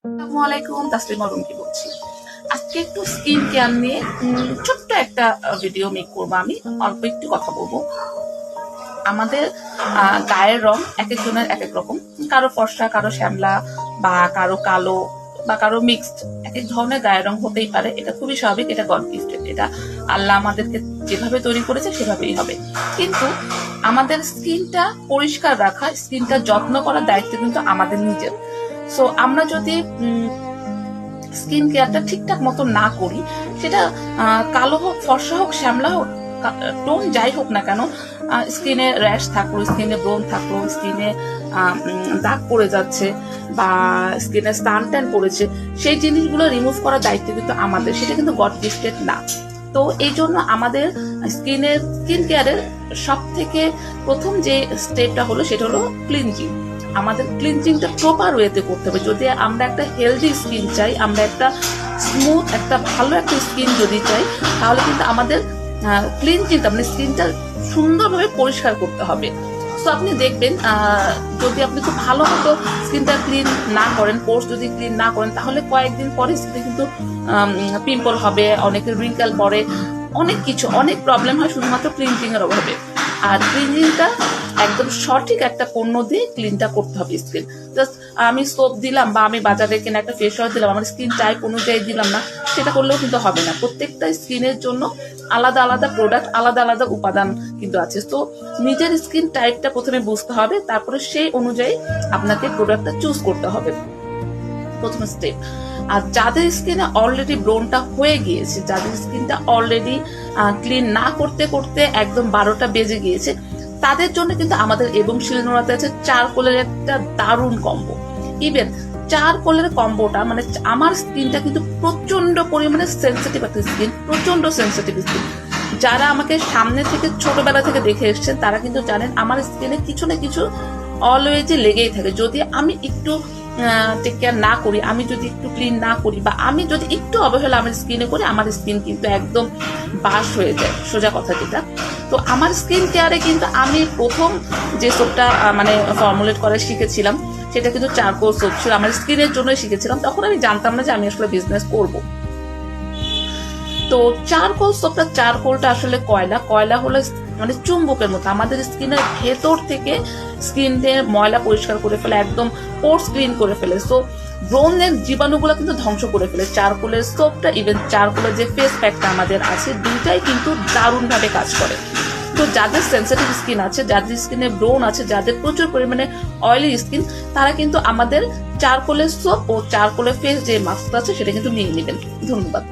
আসসালামু আলাইকুম, তাসলিমা রুমকি বলছি। আজকে একটু স্কিন কেয়ার নিয়ে ছোট্ট একটা ভিডিও মেক করবো। আমি অল্প একটু কথা বলবো। আমাদের গায়ের রং এক একজনের এক এক রকম, কারো ফর্সা, কারো শ্যামলা, বা কারো কালো, বা কারো মিক্সড। এক এক ধরনের গায়ের রং হতেই পারে, এটা খুবই স্বাভাবিক, এটা গড গিফটেড। এটা আল্লাহ আমাদেরকে যেভাবে তৈরি করেছে সেভাবেই হবে। কিন্তু আমাদের স্কিনটা পরিষ্কার রাখা, স্কিনটা যত্ন করার দায়িত্ব কিন্তু আমাদের নিজের। সো আমরা যদি স্কিন কেয়ারটা ঠিকঠাক মতো না করি, সেটা কালো হোক, ফর্সা হোক, শ্যামলা হোক, টোন যাই হোক না কেন, স্কিনে র্যাশ থাকলো, স্কিনে ব্রণ থাকলো, স্কিনে দাগ পড়ে যাচ্ছে, বা স্কিনে স্টান ট্যান পড়েছে, সেই জিনিসগুলো রিমুভ করার দায়িত্ব কিন্তু আমাদের, সেটা কিন্তু গড গিফটেড না। তো এই জন্য আমাদের স্কিন কেয়ারের সব থেকে প্রথম যে স্টেপটা হলো সেটা হলো ক্লিনজিং। আমাদের ক্লিনজিংটা প্রপার ওয়েতে করতে হবে। যদি আমরা একটা হেলদি স্কিন চাই, আমরা একটা স্মুথ, একটা ভালো একটা স্কিন যদি চাই, তাহলে কিন্তু আমাদের ক্লিনজিংটা মানে স্কিনটা সুন্দরভাবে পরিষ্কার করতে হবে। তো আপনি দেখবেন, যদি আপনি খুব ভালো মতো স্কিনটা ক্লিন না করেন, পোর্স যদি ক্লিন না করেন, তাহলে কয়েকদিন পরে স্কিনে কিন্তু পিম্পল হবে, অনেকের রিঙ্কেল পড়ে, অনেক কিছু, অনেক প্রবলেম হয় শুধুমাত্র ক্লিনজিং এর অভাবে। আর ক্লিনজিংটা একদম সঠিক একটা পণ্য দিয়ে ক্লিনটা করতে হবে স্কিন। জাস্ট আমি সোপ দিলাম, বা আমি বাজারে কেনা একটা ফেস ওয়াশ দিলাম, আমার স্কিন টাইপ অনুযায়ী দিলাম না, সেটা করলেও কিন্তু হবে না। প্রত্যেকটা স্কিনের জন্য আলাদা আলাদা প্রোডাক্ট, আলাদা আলাদা উপাদান কিন্তু আছে। তো নিজের স্কিন টাইপটা প্রথমে বুঝতে হবে, তারপরে সেই অনুযায়ী আপনাকে প্রোডাক্টটা চুজ করতে হবে, প্রথম স্টেপ। আর যাদের স্কিনে অলরেডি ব্রোনটা হয়ে গিয়েছে, যাদের স্কিনটা অলরেডি ক্লিন না করতে করতে একদম 12টা বেজে গিয়েছে, তাদের জন্য কিন্তু আমাদের এবং শিলনোড়াতে আছে চারকোলের একটা দারুণ কম্বো। ইভেন চারকোলের কম্বোটা মানে, আমার স্কিনটা কিন্তু প্রচন্ড পরিমাণে সেন্সিটিভ একটা স্কিন, প্রচন্ড সেন্সিটিভ স্কিন। যারা আমাকে সামনে থেকে ছোটবেলা থেকে দেখে এসছেন তারা কিন্তু জানেন আমার স্কিনে কিছু না কিছু অলওয়েজই লেগেই থাকে। যদি আমি একটু টেক কেয়ার না করি, আমি যদি একটু ক্লিন না করি, বা আমি যদি একটু অবহেলা আমার স্কিনে করি, আমার স্কিন কিন্তু একদম বাস হয়ে যায়, সোজা কথা যেটা। তো আমার স্কিন কেয়ারে কিন্তু আমি প্রথম যে সোপটা মানে ফর্মুলেট করা শিখেছিলাম, সেটা কিন্তু চারকোল সোপ ছিল। আমার স্কিনের জন্যই শিখেছিলাম, তখন আমি জানতাম না যে আমি আসলে বিজনেস করব। তো চারকোল সোপটা, চারকোলটা আসলে কয়লা হলো মানে চুম্বকের মতো, আমাদের স্কিনের ভেতর থেকে স্কিনের ময়লা পরিষ্কার করে ফেলে, একদম পোর্স ক্লিন করে ফেলে। সো ব্রণের জীবাণুগুলো কিন্তু ধ্বংস করে ফেলে চারকোলের সোপটা। ইভেন চারকোলের যে ফেস প্যাকটা আমাদের আছে, দুইটাই কিন্তু দারুণভাবে কাজ করে। তো যাদের সেন্সিটিভ স্কিন আছে, যাদের স্কিনে ব্রণ আছে, যাদের প্রচুর পরিমাণে অয়েলি স্কিন, তারা কিন্তু আমাদের চারকোলের সোপ ও চারকোলের ফেস যে মাস্কটা আছে সেটা কিন্তু নিয়ে নেবেন। ধন্যবাদ।